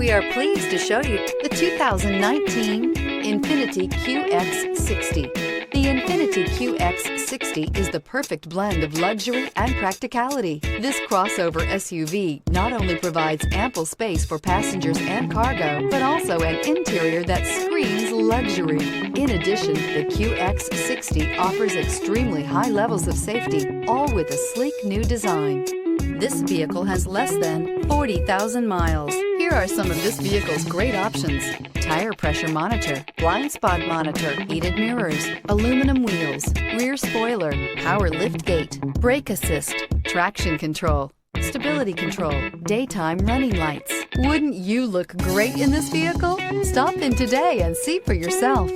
We are pleased to show you the 2019 Infiniti Qx60. The Infiniti Qx60 is the perfect blend of luxury and practicality. This crossover SUV not only provides ample space for passengers and cargo, but also an interior that screams luxury. In addition, the Qx60 offers extremely high levels of safety, all with a sleek new design. This vehicle has less than 40,000 miles. Here are some of this vehicle's great options: tire pressure monitor, blind spot monitor, heated mirrors, aluminum wheels, rear spoiler, power lift gate, brake assist, traction control, stability control, daytime running lights. Wouldn't you look great in this vehicle? Stop in today and see for yourself.